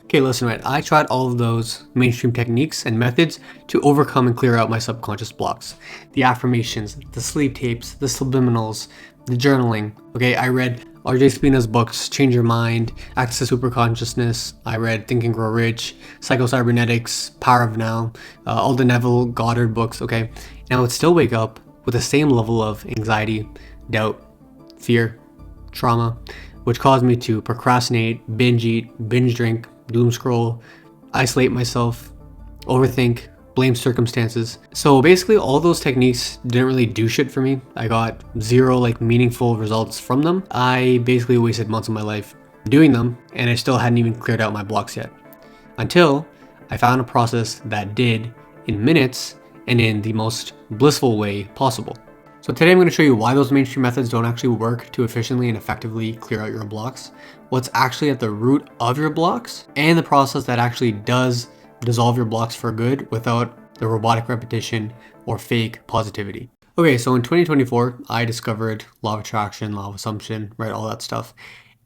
Okay, listen, right. I tried all of those mainstream techniques and methods to overcome and clear out my subconscious blocks. The affirmations, the sleep tapes, the subliminals, the journaling. Okay, I read RJ Spina's books, Change Your Mind, Access Superconsciousness. I read Think and Grow Rich, Psycho-Cybernetics, Power of Now, all the Neville Goddard books, okay? And I would still wake up with the same level of anxiety, doubt, fear, trauma, which caused me to procrastinate, binge eat, binge drink, doom scroll, isolate myself, overthink, blame circumstances. So basically all those techniques didn't really do shit for me. I got zero meaningful results from them. I basically wasted months of my life doing them, and I still hadn't even cleared out my blocks yet. Until I found a process that did in minutes and in the most blissful way possible. So today I'm going to show you why those mainstream methods don't actually work to efficiently and effectively clear out your blocks, what's actually at the root of your blocks, and the process that actually does dissolve your blocks for good without the robotic repetition or fake positivity. Okay, so in 2024, I discovered law of attraction, law of assumption, right, all that stuff.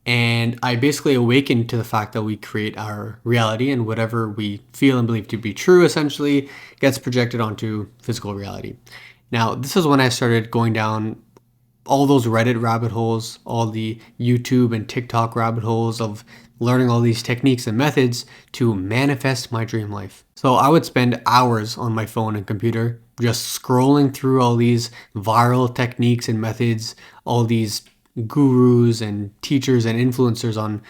And I basically awakened to the fact that we create our reality, and whatever we feel and believe to be true essentially gets projected onto physical reality. Now, this is when I started going down all those Reddit rabbit holes, all the YouTube and TikTok rabbit holes of learning all these techniques and methods to manifest my dream life. So I would spend hours on my phone and computer just scrolling through all these viral techniques and methods, all these gurus and teachers and influencers on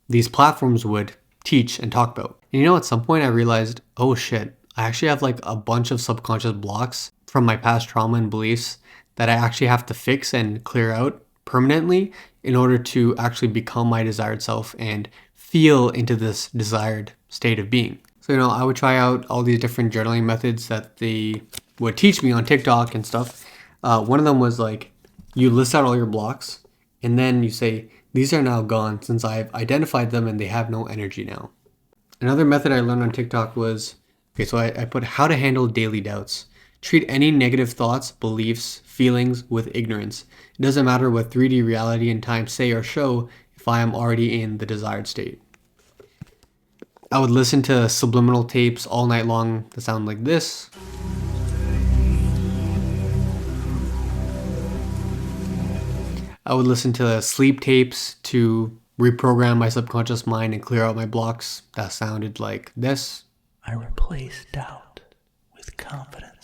these platforms would teach and talk about. And at some point I realized, oh shit, I actually have a bunch of subconscious blocks from my past trauma and beliefs that I actually have to fix and clear out permanently in order to actually become my desired self and feel into this desired state of being. So, I would try out all these different journaling methods that they would teach me on TikTok and stuff. One of them was you list out all your blocks and then you say, these are now gone since I've identified them and they have no energy now. Another method I learned on TikTok was, so I put how to handle daily doubts. Treat any negative thoughts, beliefs, feelings with ignorance. It doesn't matter what 3D reality and time say or show if I am already in the desired state. I would listen to subliminal tapes all night long that sound like this. I would listen to sleep tapes to reprogram my subconscious mind and clear out my blocks that sounded like this. I replace doubt with confidence.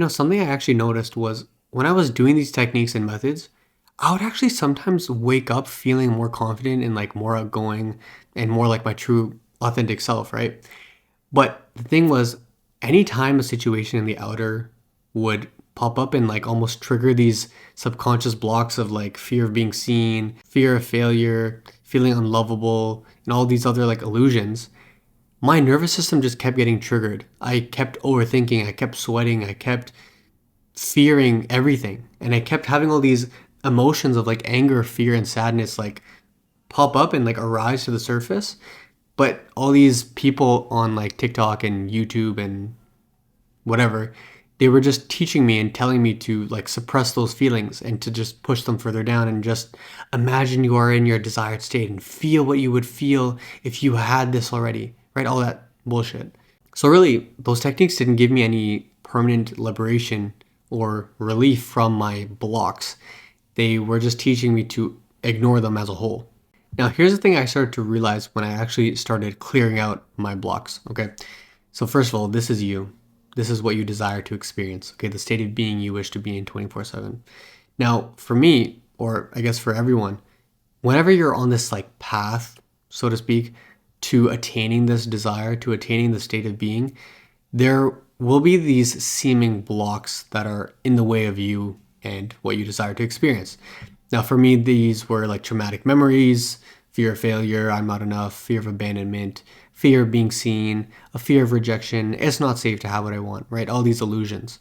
Something I actually noticed was when I was doing these techniques and methods, I would actually sometimes wake up feeling more confident and more outgoing and more like my true authentic self, right? But the thing was, anytime a situation in the outer would pop up and almost trigger these subconscious blocks of fear of being seen, fear of failure, feeling unlovable, and all these other illusions, my nervous system just kept getting triggered. I kept overthinking, I kept sweating, I kept fearing everything. And I kept having all these emotions of anger, fear, and sadness pop up and arise to the surface. But all these people on TikTok and YouTube and whatever, they were just teaching me and telling me to suppress those feelings and to just push them further down and just imagine you are in your desired state and feel what you would feel if you had this already. Right, all that bullshit. So really, those techniques didn't give me any permanent liberation or relief from my blocks. They were just teaching me to ignore them as a whole. Now, here's the thing I started to realize when I actually started clearing out my blocks, okay? So first of all, this is you. This is what you desire to experience, okay? The state of being you wish to be in 24/7. Now, for me, or I guess for everyone, whenever you're on this path, so to speak, to attaining this desire, to attaining the state of being, there will be these seeming blocks that are in the way of you and what you desire to experience. Now, for me, these were traumatic memories, fear of failure, I'm not enough, fear of abandonment, fear of being seen, a fear of rejection, it's not safe to have what I want, right? All these illusions.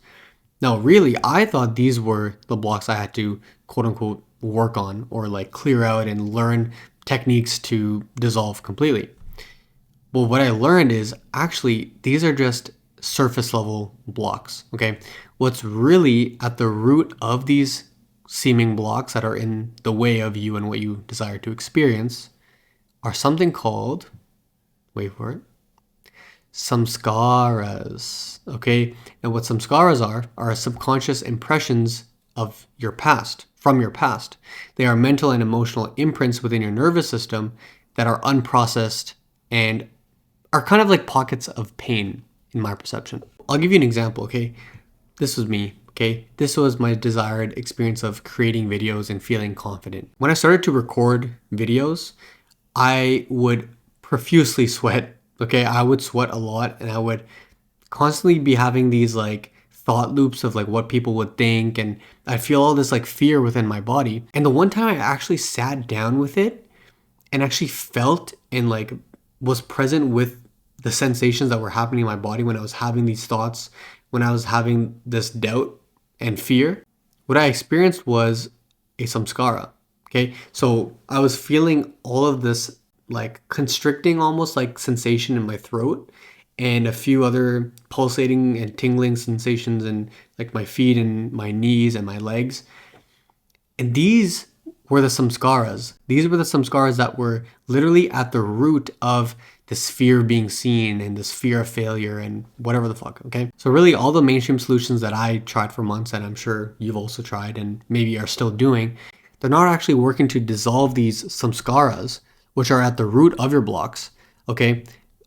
Now, really, I thought these were the blocks I had to quote unquote work on or clear out and learn techniques to dissolve completely. Well, what I learned is actually these are just surface level blocks, okay? What's really at the root of these seeming blocks that are in the way of you and what you desire to experience are something called wait for it, samskaras. Okay, and what samskaras are subconscious impressions of your past, from your past. They are mental and emotional imprints within your nervous system that are unprocessed and are kind of like pockets of pain in my perception. I'll give you an example, okay? This was me, okay? This was my desired experience of creating videos and feeling confident. When I started to record videos, I would profusely sweat, okay? I would sweat a lot, and I would constantly be having these like thought loops of like what people would think, and I'd feel all this like fear within my body. And the one time I actually sat down with it and actually felt and like was present with the sensations that were happening in my body when I was having these thoughts, when I was having this doubt and fear, what I experienced was a samskara. Okay, so I was feeling all of this like constricting almost like sensation in my throat, and a few other pulsating and tingling sensations in like my feet and my knees and my legs. And these were the samskaras. These were the samskaras that were literally at the root of this fear of being seen and this fear of failure and whatever the fuck, okay? So really all the mainstream solutions that I tried for months, and I'm sure you've also tried and maybe are still doing, they're not actually working to dissolve these samskaras, which are at the root of your blocks, okay?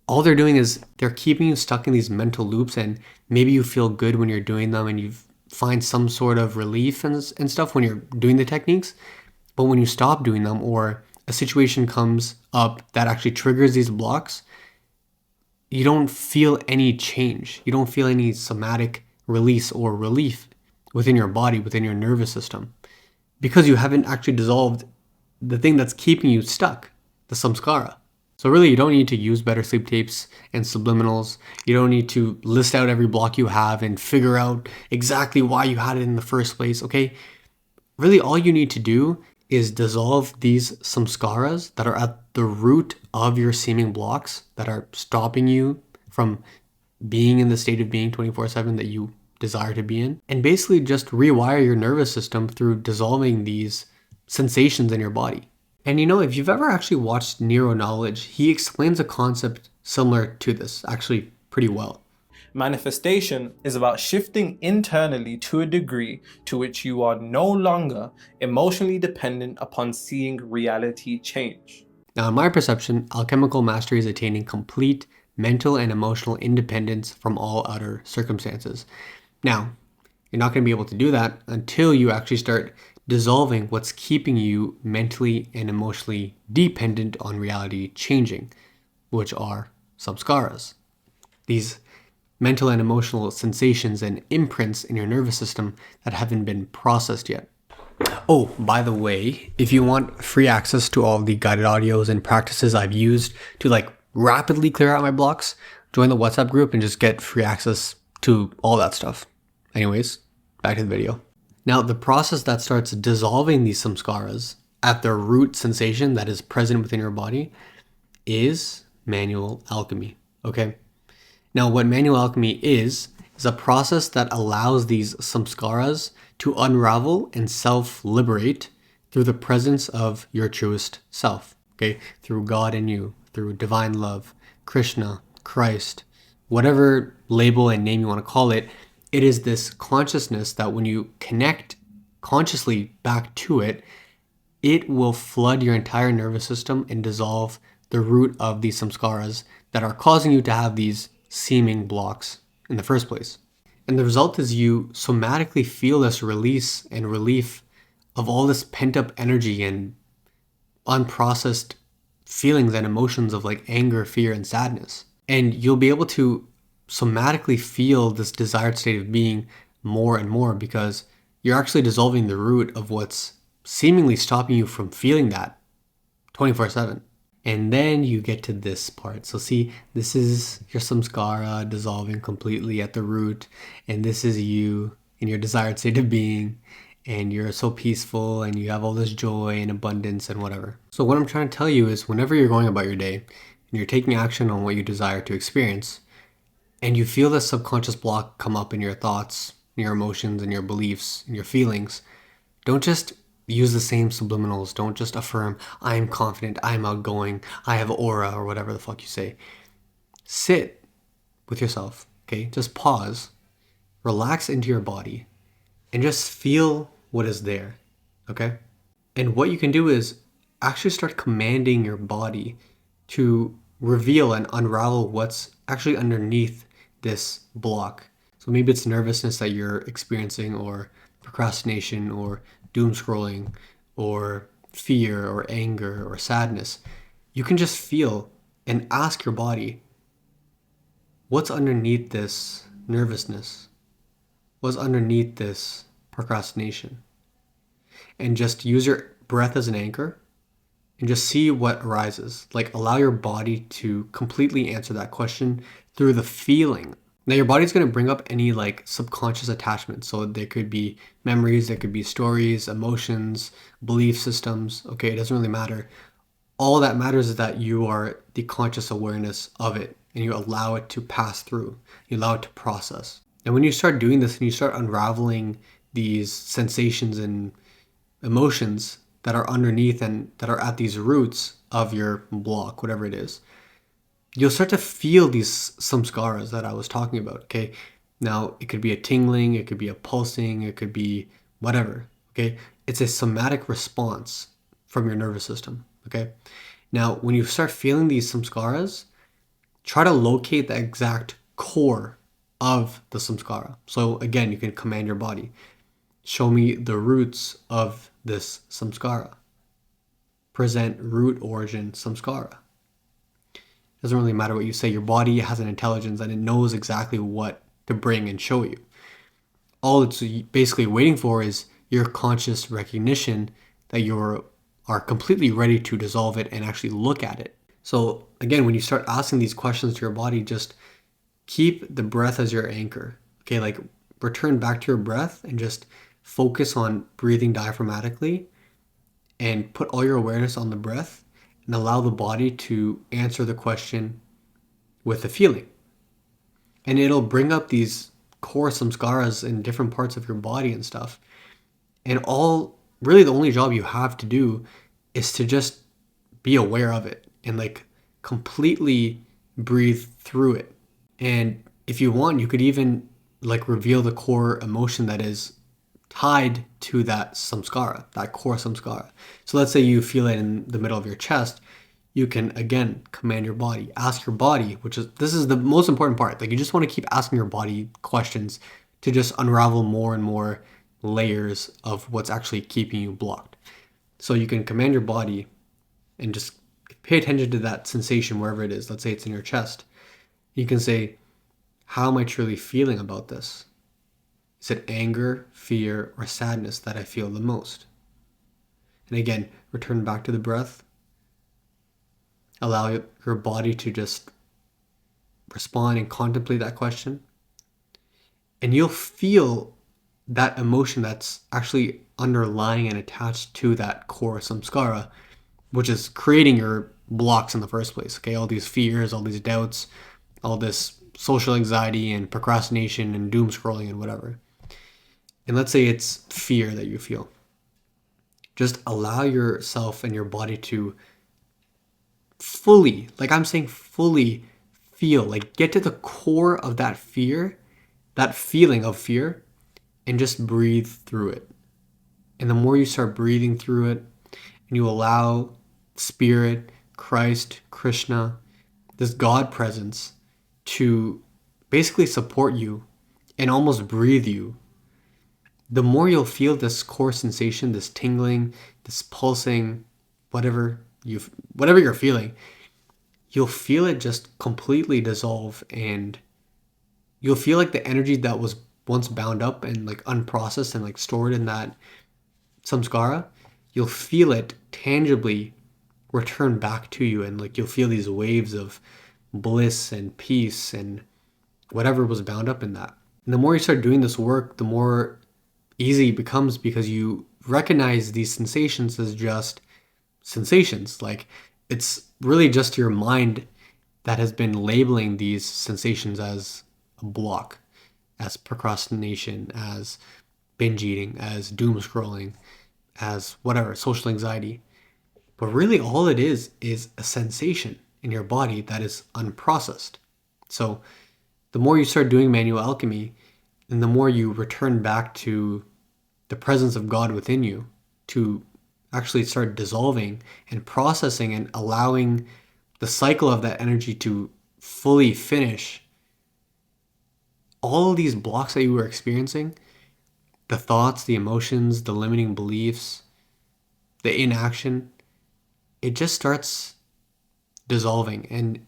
All they're doing is they're keeping you stuck in these mental loops, and maybe you feel good when you're doing them and you find some sort of relief and stuff when you're doing the techniques. But when you stop doing them, or a situation comes up that actually triggers these blocks, you don't feel any change. You don't feel any somatic release or relief within your body, within your nervous system, because you haven't actually dissolved the thing that's keeping you stuck, the samskara. So really, you don't need to use better sleep tapes and subliminals. You don't need to list out every block you have and figure out exactly why you had it in the first place, okay? Really, all you need to do is dissolve these samskaras that are at the root of your seeming blocks that are stopping you from being in the state of being 24/7 that you desire to be in, and basically just rewire your nervous system through dissolving these sensations in your body. And you know, if you've ever actually watched Neuro Knowledge, he explains a concept similar to this actually pretty well. Manifestation is about shifting internally to a degree to which you are no longer emotionally dependent upon seeing reality change. Now, in my perception, alchemical mastery is attaining complete mental and emotional independence from all outer circumstances. Now, you're not going to be able to do that until you actually start dissolving what's keeping you mentally and emotionally dependent on reality changing, which are samskaras. These mental and emotional sensations and imprints in your nervous system that haven't been processed yet. Oh, by the way, if you want free access to all the guided audios and practices I've used to like rapidly clear out my blocks, join the WhatsApp group and just get free access to all that stuff. Anyways, back to the video. Now, the process that starts dissolving these samskaras at their root sensation that is present within your body is manual alchemy, okay? Now, what manual alchemy is a process that allows these samskaras to unravel and self-liberate through the presence of your truest self, okay? Through God in you, through divine love, Krishna, Christ, whatever label and name you want to call it. It is this consciousness that when you connect consciously back to it, it will flood your entire nervous system and dissolve the root of these samskaras that are causing you to have these seeming blocks in the first place. And the result is you somatically feel this release and relief of all this pent-up energy and unprocessed feelings and emotions of like anger, fear, and sadness. And you'll be able to somatically feel this desired state of being more and more because you're actually dissolving the root of what's seemingly stopping you from feeling that 24/7. And then you get to this part. So see, this is your samskara dissolving completely at the root, and this is you in your desired state of being, and you're so peaceful and you have all this joy and abundance and whatever. So what I'm trying to tell you is whenever you're going about your day and you're taking action on what you desire to experience, and you feel this subconscious block come up in your thoughts, your emotions, and your beliefs, and your feelings, don't just use the same subliminals. Don't just affirm, I'm confident, I'm outgoing, I have aura, or whatever the fuck you say. Sit with yourself, okay? Just pause, relax into your body, and just feel what is there, okay? And what you can do is actually start commanding your body to reveal and unravel what's actually underneath this block. So maybe it's nervousness that you're experiencing, or procrastination, or doom scrolling, or fear, or anger, or sadness. You can just feel and ask your body, what's underneath this nervousness? What's underneath this procrastination? And just use your breath as an anchor and just see what arises. Like, allow your body to completely answer that question through the feeling. Now, your body's going to bring up any like subconscious attachments. So there could be memories, there could be stories, emotions, belief systems. Okay, it doesn't really matter. All that matters is that you are the conscious awareness of it, and you allow it to pass through. You allow it to process. And when you start doing this and you start unraveling these sensations and emotions that are underneath and that are at these roots of your block, whatever it is, you'll start to feel these samskaras that I was talking about, okay? Now, it could be a tingling, it could be a pulsing, it could be whatever, okay? It's a somatic response from your nervous system, okay? Now, when you start feeling these samskaras, try to locate the exact core of the samskara. So again, you can command your body. Show me the roots of this samskara. Present root origin samskara. Doesn't really matter what you say. Your body has an intelligence and it knows exactly what to bring and show you. All it's basically waiting for is your conscious recognition that you are completely ready to dissolve it and actually look at it. So again, when you start asking these questions to your body, just keep the breath as your anchor. Okay, like return back to your breath and just focus on breathing diaphragmatically and put all your awareness on the breath and allow the body to answer the question with a feeling. And it'll bring up these core samskaras in different parts of your body and stuff. And really the only job you have to do is to just be aware of it and like completely breathe through it. And if you want, you could even like reveal the core emotion that is tied to that samskara, that core samskara. So let's say you feel it in the middle of your chest. You can again command your body, ask your body, this is the most important part. Like, you just want to keep asking your body questions to just unravel more and more layers of what's actually keeping you blocked. So you can command your body and just pay attention to that sensation wherever it is. Let's say it's in your chest. You can say, how am I truly feeling about this? Is it anger, fear, or sadness that I feel the most? And again, return back to the breath. Allow your body to just respond and contemplate that question. And you'll feel that emotion that's actually underlying and attached to that core samskara, which is creating your blocks in the first place. Okay, all these fears, all these doubts, all this social anxiety and procrastination and doom scrolling and whatever. And let's say it's fear that you feel. Just allow yourself and your body to fully, like I'm saying, fully feel, like get to the core of that fear, that feeling of fear, and just breathe through it. And the more you start breathing through it, and you allow Spirit, Christ, Krishna, this God presence to basically support you and almost breathe you, the more you'll feel this core sensation, this tingling, this pulsing, whatever you're feeling, you'll feel it just completely dissolve, and you'll feel like the energy that was once bound up and like unprocessed and like stored in that samskara, you'll feel it tangibly return back to you, and like you'll feel these waves of bliss and peace and whatever was bound up in that. And the more you start doing this work, the more easy it becomes, because you recognize these sensations as just sensations. Like, it's really just your mind that has been labeling these sensations as a block, as procrastination, as binge eating, as doom scrolling, as whatever, social anxiety. But really all it is a sensation in your body that is unprocessed. So the more you start doing manual alchemy, and the more you return back to the presence of God within you, to actually start dissolving and processing and allowing the cycle of that energy to fully finish, all of these blocks that you were experiencing, the thoughts, the emotions, the limiting beliefs, the inaction, it just starts dissolving, and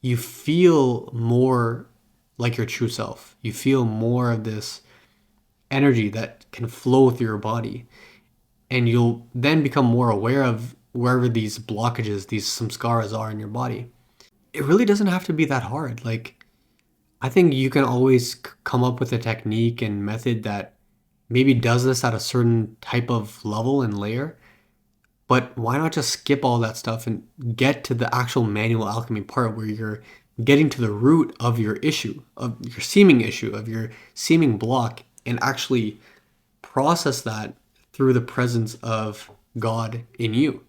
you feel more like your true self. You feel more of this energy that can flow through your body, and you'll then become more aware of wherever these blockages, these samskaras are in your body. It really doesn't have to be that hard. Like, I think you can always come up with a technique and method that maybe does this at a certain type of level and layer, but why not just skip all that stuff and get to the actual manual alchemy part where you're getting to the root of your issue, of your seeming issue, of your seeming block, and actually process that through the presence of God in you.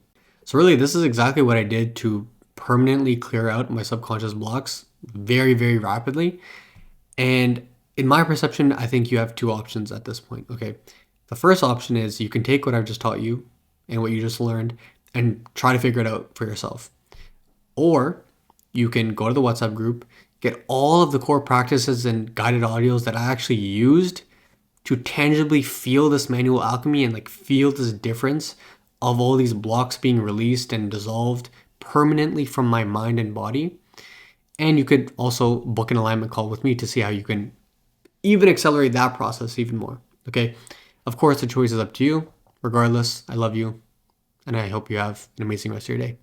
So really, this is exactly what I did to permanently clear out my subconscious blocks very, very rapidly. And in my perception, I think you have two options at this point. Okay. The first option is you can take what I've just taught you and what you just learned and try to figure it out for yourself. Or you can go to the WhatsApp group, get all of the core practices and guided audios that I actually used to tangibly feel this manual alchemy and like feel this difference of all these blocks being released and dissolved permanently from my mind and body. And you could also book an alignment call with me to see how you can even accelerate that process even more. Okay. Of course, the choice is up to you. Regardless, I love you, and I hope you have an amazing rest of your day.